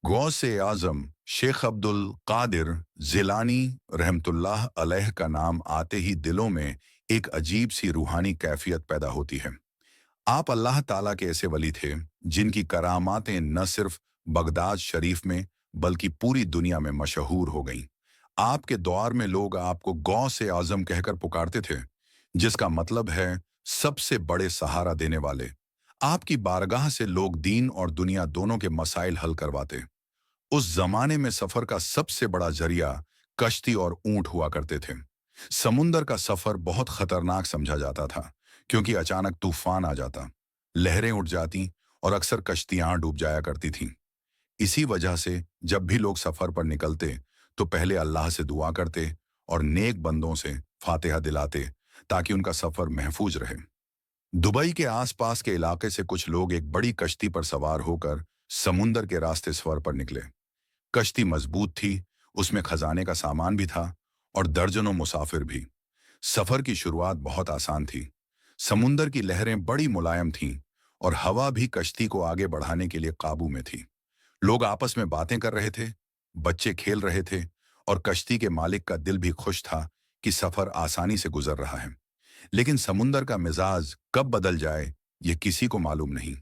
गौस ए आजम शेख अब्दुल कादिर जिलानी रहमतुल्लाह अलैह का नाम आते ही दिलों में एक अजीब सी रूहानी कैफियत पैदा होती है। आप अल्लाह ताला के ऐसे वली थे जिनकी करामातें न सिर्फ बगदाद शरीफ में बल्कि पूरी दुनिया में मशहूर हो गईं। आपके दौर में लोग आपको गौस ए आजम कहकर पुकारते थे, जिसका मतलब है सबसे बड़े सहारा देने वाले। आपकी बारगाह से लोग दीन और दुनिया दोनों के मसाइल हल करवाते। उस जमाने में सफर का सबसे बड़ा जरिया कश्ती और ऊंट हुआ करते थे। समुंदर का सफर बहुत खतरनाक समझा जाता था, क्योंकि अचानक तूफान आ जाता, लहरें उठ जाती और अक्सर कश्तियां डूब जाया करती थीं। इसी वजह से जब भी लोग सफर पर निकलते तो पहले अल्लाह से दुआ करते और नेक बंदों से फातिहा दिलाते, ताकि उनका सफर महफूज रहे। दुबई के आसपास के इलाके से कुछ लोग एक बड़ी कश्ती पर सवार होकर समुंदर के रास्ते सफर पर निकले। कश्ती मजबूत थी, उसमें खजाने का सामान भी था और दर्जनों मुसाफिर भी। सफर की शुरुआत बहुत आसान थी। समुंदर की लहरें बड़ी मुलायम थीं और हवा भी कश्ती को आगे बढ़ाने के लिए काबू में थी। लोग आपस में बातें कर रहे थे, बच्चे खेल रहे थे और कश्ती के मालिक का दिल भी खुश था कि सफर आसानी से गुजर रहा है। लेकिन समुंदर का मिजाज कब बदल जाए ये किसी को मालूम नहीं।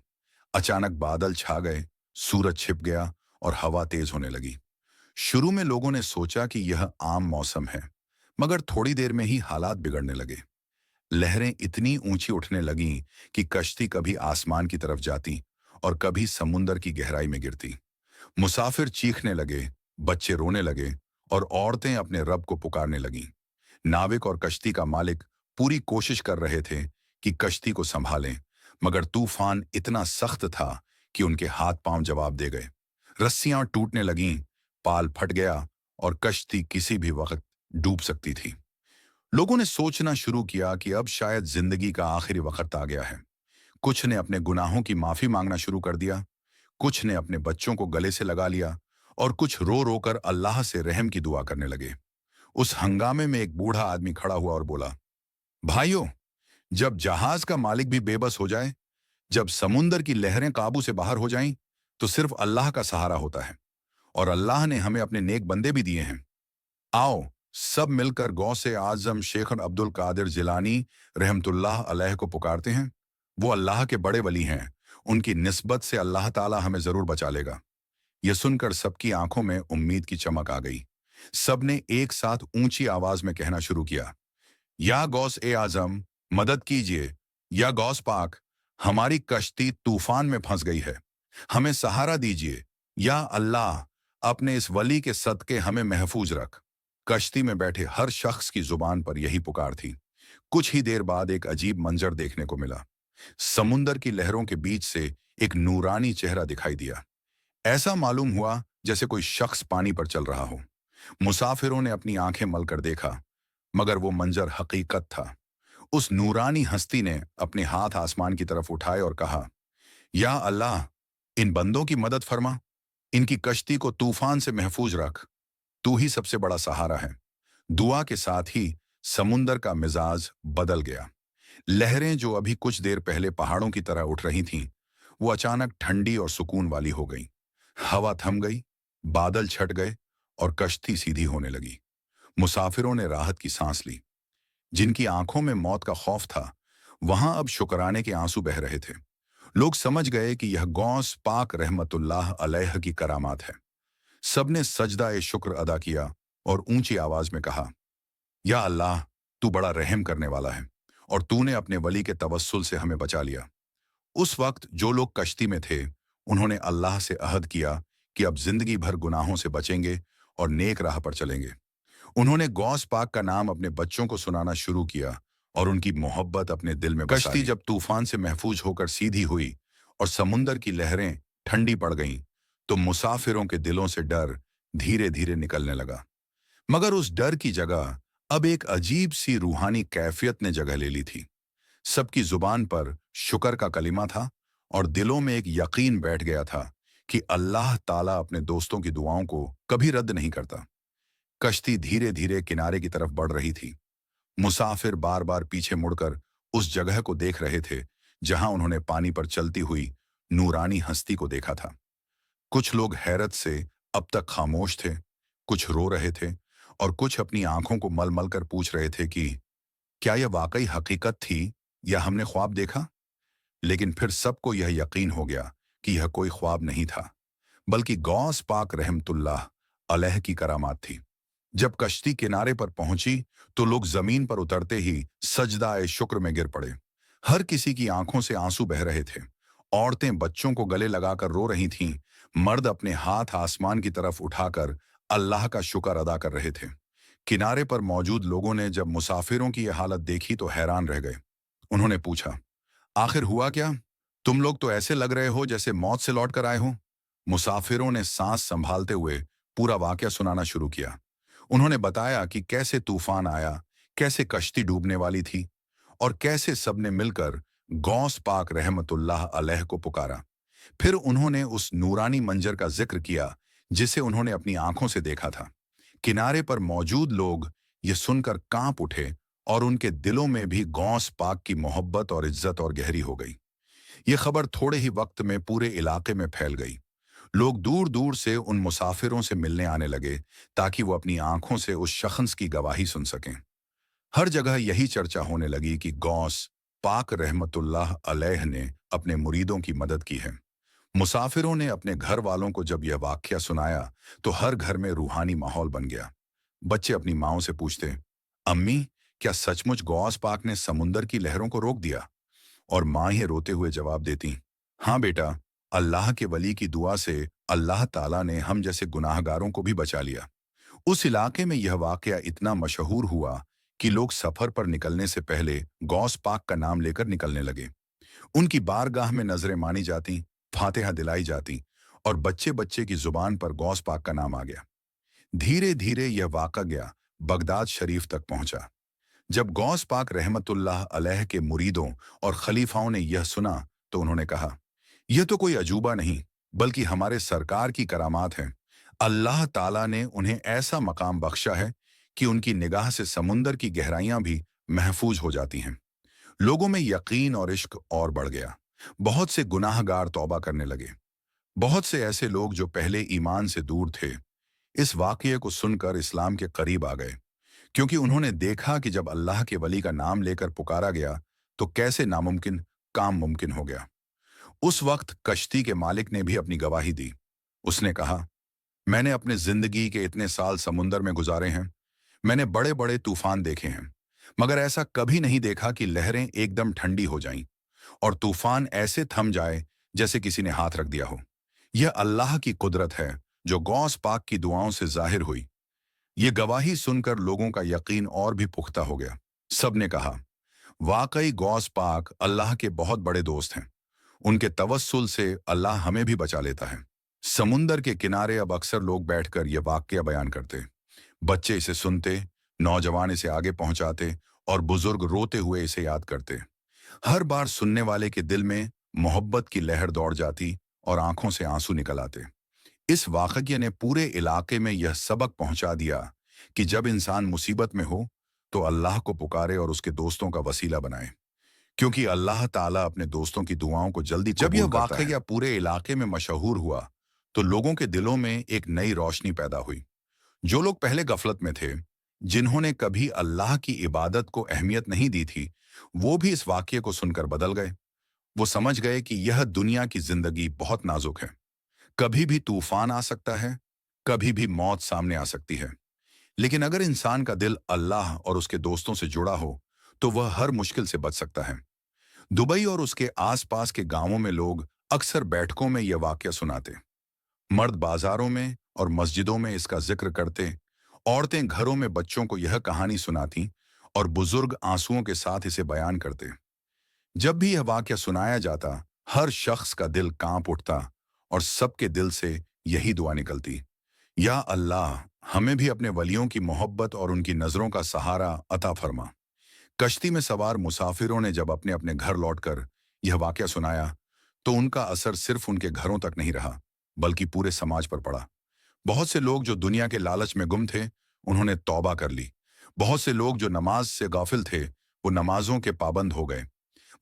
अचानक बादल छा गए, सूरज छिप गया और हवा तेज होने लगी। शुरू में लोगों ने सोचा कि यह आम मौसम है, मगर थोड़ी देर में ही हालात बिगड़ने लगे। लहरें इतनी ऊंची उठने लगीं कि कश्ती कभी आसमान की तरफ जाती और कभी समुंदर की गहराई में गिरती। मुसाफिर चीखने लगे, बच्चे रोने लगे और औरतें अपने रब को पुकारने लगीं। नाविक और कश्ती का मालिक पूरी कोशिश कर रहे थे कि कश्ती को संभालें, मगर तूफान इतना सख्त था कि उनके हाथ पांव जवाब दे गए। रस्सियां टूटने लगीं, पाल फट गया और कश्ती किसी भी वक्त डूब सकती थी। लोगों ने सोचना शुरू किया कि अब शायद जिंदगी का आखिरी वक्त आ गया है। कुछ ने अपने गुनाहों की माफी मांगना शुरू कर दिया, कुछ ने अपने बच्चों को गले से लगा लिया और कुछ रो रो कर अल्लाह से रहम की दुआ करने लगे। उस हंगामे में एक बूढ़ा आदमी खड़ा हुआ और बोला, भाइयों, जब जहाज का मालिक भी बेबस हो जाए, जब समुंदर की लहरें काबू से बाहर हो जाएं, तो सिर्फ अल्लाह का सहारा होता है और अल्लाह ने हमें अपने नेक बंदे भी दिए हैं। आओ सब मिलकर गौसे आजम शेख अब्दुल कादिर जिलानी रहमतुल्लाह अलैह को पुकारते हैं। वो अल्लाह के बड़े वली हैं, उनकी निस्बत से अल्लाह ताला हमें जरूर बचा लेगा। यह सुनकर सबकी आंखों में उम्मीद की चमक आ गई। सबने एक साथ ऊंची आवाज में कहना शुरू किया, या गौस ए आजम, मदद कीजिए। या गौस पाक, हमारी कश्ती तूफान में फंस गई है, हमें सहारा दीजिए। या अल्लाह, अपने इस वली के सदके हमें महफूज रख। कश्ती में बैठे हर शख्स की जुबान पर यही पुकार थी। कुछ ही देर बाद एक अजीब मंजर देखने को मिला। समुंदर की लहरों के बीच से एक नूरानी चेहरा दिखाई दिया। ऐसा मालूम हुआ जैसे कोई शख्स पानी पर चल रहा हो। मुसाफिरों ने अपनी आंखें मलकर देखा, मगर वो मंजर हकीकत था। उस नूरानी हस्ती ने अपने हाथ आसमान की तरफ उठाए और कहा, या अल्लाह, इन बंदों की मदद फरमा, इनकी कश्ती को तूफान से महफूज रख। तू ही सबसे बड़ा सहारा है। दुआ के साथ ही समुंदर का मिजाज बदल गया। लहरें जो अभी कुछ देर पहले पहाड़ों की तरह उठ रही थीं, वो अचानक ठंडी और सुकून वाली हो गई। हवा थम गई, बादल छट गए और कश्ती सीधी होने लगी। मुसाफिरों ने राहत की सांस ली। जिनकी आंखों में मौत का खौफ था, वहां अब शुक्राने के आंसू बह रहे थे। लोग समझ गए कि यह गौस पाक रहमतुल्लाह अलैह की करामात है। सबने सजदा ए शुक्र अदा किया और ऊंची आवाज में कहा, या अल्लाह, तू बड़ा रहम करने वाला है और तूने अपने वली के तवस्सुल से हमें बचा लिया। उस वक्त जो लोग कश्ती में थे, उन्होंने अल्लाह से अहद किया कि अब जिंदगी भर गुनाहों से बचेंगे और नेक राह पर चलेंगे। उन्होंने गौस पाक का नाम अपने बच्चों को सुनाना शुरू किया और उनकी मोहब्बत अपने दिल में बसा ली। कश्ती जब तूफान से महफूज होकर सीधी हुई और समुंदर की लहरें ठंडी पड़ गईं, तो मुसाफिरों के दिलों से डर धीरे धीरे निकलने लगा। मगर उस डर की जगह अब एक अजीब सी रूहानी कैफियत ने जगह ले ली थी। सबकी जुबान पर शुक्र का कलिमा था और दिलों में एक यकीन बैठ गया था कि अल्लाह ताला अपने दोस्तों की दुआओं को कभी रद्द नहीं करता। कश्ती धीरे धीरे किनारे की तरफ बढ़ रही थी। मुसाफिर बार बार पीछे मुड़कर उस जगह को देख रहे थे जहां उन्होंने पानी पर चलती हुई नूरानी हस्ती को देखा था। कुछ लोग हैरत से अब तक खामोश थे, कुछ रो रहे थे और कुछ अपनी आंखों को मल मल कर पूछ रहे थे कि क्या यह वाकई हकीकत थी या हमने ख्वाब देखा। लेकिन फिर सबको यह यकीन हो गया कि यह कोई ख्वाब नहीं था, बल्कि गौस पाक रहमतुल्लाह अलैह की करामात थी। जब कश्ती किनारे पर पहुंची तो लोग जमीन पर उतरते ही सजदा शुक्र में गिर पड़े। हर किसी की आंखों से आंसू बह रहे थे। औरतें बच्चों को गले लगाकर रो रही थीं। मर्द अपने हाथ आसमान की तरफ उठाकर अल्लाह का शुक्र अदा कर रहे थे। किनारे पर मौजूद लोगों ने जब मुसाफिरों की यह हालत देखी तो हैरान रह गए। उन्होंने पूछा, आखिर हुआ क्या? तुम लोग तो ऐसे लग रहे हो जैसे मौत से लौट कर आए हो। मुसाफिरों ने सांस संभालते हुए पूरा वाकया सुनाना शुरू किया। उन्होंने बताया कि कैसे तूफान आया, कैसे कश्ती डूबने वाली थी और कैसे सबने मिलकर गौस पाक रहमतुल्लाह अलैह को पुकारा। फिर उन्होंने उस नूरानी मंजर का जिक्र किया जिसे उन्होंने अपनी आंखों से देखा था। किनारे पर मौजूद लोग ये सुनकर कांप उठे और उनके दिलों में भी गौस पाक की मोहब्बत और इज्जत और गहरी हो गई। ये खबर थोड़े ही वक्त में पूरे इलाके में फैल गई। लोग दूर दूर से उन मुसाफिरों से मिलने आने लगे ताकि वो अपनी आंखों से उस शख्स की गवाही सुन सकें। हर जगह यही चर्चा होने लगी कि गौस पाक रहमतुल्लाह अलैह ने अपने मुरीदों की मदद की है। मुसाफिरों ने अपने घर वालों को जब यह वाकया सुनाया तो हर घर में रूहानी माहौल बन गया। बच्चे अपनी माओं से पूछते, अम्मी, क्या सचमुच गौस पाक ने समुंदर की लहरों को रोक दिया? और माँ ही रोते हुए जवाब देती, हाँ बेटा, अल्लाह के वली की दुआ से अल्लाह ताला ने हम जैसे गुनाहगारों को भी बचा लिया। उस इलाके में यह वाकया इतना मशहूर हुआ कि लोग सफर पर निकलने से पहले गौस पाक का नाम लेकर निकलने लगे। उनकी बारगाह में नजरें मानी जाती, फातिहा दिलाई जाती और बच्चे बच्चे की जुबान पर गौस पाक का नाम आ गया। धीरे धीरे यह वाकया बगदाद शरीफ तक पहुंचा। जब गौस पाक रहमतुल्लाह अलैह के मुरीदों और खलीफाओं ने यह सुना तो उन्होंने कहा, यह तो कोई अजूबा नहीं बल्कि हमारे सरकार की करामात है। अल्लाह ताला ने उन्हें ऐसा मकाम बख्शा है कि उनकी निगाह से समुंदर की गहराइयां भी महफूज हो जाती हैं। लोगों में यकीन और इश्क और बढ़ गया। बहुत से गुनाहगार तौबा करने लगे। बहुत से ऐसे लोग जो पहले ईमान से दूर थे इस वाकये को सुनकर इस्लाम के करीब आ गए, क्योंकि उन्होंने देखा कि जब अल्लाह के वली का नाम लेकर पुकारा गया तो कैसे नामुमकिन काम मुमकिन हो गया। उस वक्त कश्ती के मालिक ने भी अपनी गवाही दी। उसने कहा, मैंने अपने जिंदगी के इतने साल समुंदर में गुजारे हैं, मैंने बड़े बड़े तूफान देखे हैं, मगर ऐसा कभी नहीं देखा कि लहरें एकदम ठंडी हो जाएं और तूफान ऐसे थम जाए जैसे किसी ने हाथ रख दिया हो। यह अल्लाह की कुदरत है जो गौस पाक की दुआओं से जाहिर हुई। ये गवाही सुनकर लोगों का यकीन और भी पुख्ता हो गया। सबने कहा, वाकई गौस पाक अल्लाह के बहुत बड़े दोस्त हैं। उनके तवस्सुल से अल्लाह हमें भी बचा लेता है। समुंदर के किनारे अब अक्सर लोग बैठकर यह वाकया बयान करते। बच्चे इसे सुनते, नौजवान इसे आगे पहुंचाते और बुजुर्ग रोते हुए इसे याद करते। हर बार सुनने वाले के दिल में मोहब्बत की लहर दौड़ जाती और आंखों से आंसू निकल आते। इस वाकये ने पूरे इलाके में यह सबक पहुंचा दिया कि जब इंसान मुसीबत में हो तो अल्लाह को पुकारे और उसके दोस्तों का वसीला बनाए, क्योंकि अल्लाह ताला अपने दोस्तों की दुआओं को जल्दी जब यह वाकया पूरे इलाके में मशहूर हुआ तो लोगों के दिलों में एक नई रोशनी पैदा हुई। जो लोग पहले गफलत में थे, जिन्होंने कभी अल्लाह की इबादत को अहमियत नहीं दी थी, वो भी इस वाकये को सुनकर बदल गए। वो समझ गए कि यह दुनिया की जिंदगी बहुत नाजुक है। कभी भी तूफान आ सकता है, कभी भी मौत सामने आ सकती है। लेकिन अगर इंसान का दिल अल्लाह और उसके दोस्तों से जुड़ा हो तो वह हर मुश्किल से बच सकता है। दुबई और उसके आसपास के गांवों में लोग अक्सर बैठकों में यह वाकया सुनाते। मर्द बाजारों में और मस्जिदों में इसका जिक्र करते, औरतें घरों में बच्चों को यह कहानी सुनाती और बुजुर्ग आंसुओं के साथ इसे बयान करते। जब भी यह वाकया सुनाया जाता, हर शख्स का दिल कांप उठता और सबके दिल से यही दुआ निकलती, या अल्लाह, हमें भी अपने वलियों की मोहब्बत और उनकी नजरों का सहारा अता फरमा। कश्ती में सवार मुसाफिरों ने जब अपने अपने घर लौटकर यह वाकया सुनाया तो उनका असर सिर्फ उनके घरों तक नहीं रहा बल्कि पूरे समाज पर पड़ा। बहुत से लोग जो दुनिया के लालच में गुम थे उन्होंने तौबा कर ली। बहुत से लोग जो नमाज से गाफिल थे वो नमाजों के पाबंद हो गए।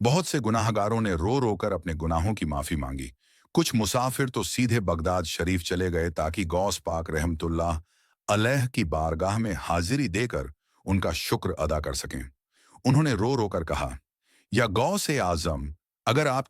बहुत से गुनाहगारों ने रो रो कर अपने गुनाहों की माफी मांगी। कुछ मुसाफिर तो सीधे बगदाद शरीफ चले गए ताकि गौस पाक रहमतुल्लाह अलैह की बारगाह में हाजिरी देकर उनका शुक्र अदा कर सकें। उन्होंने रो रो कर कहा, या गौस ए आजम, अगर आप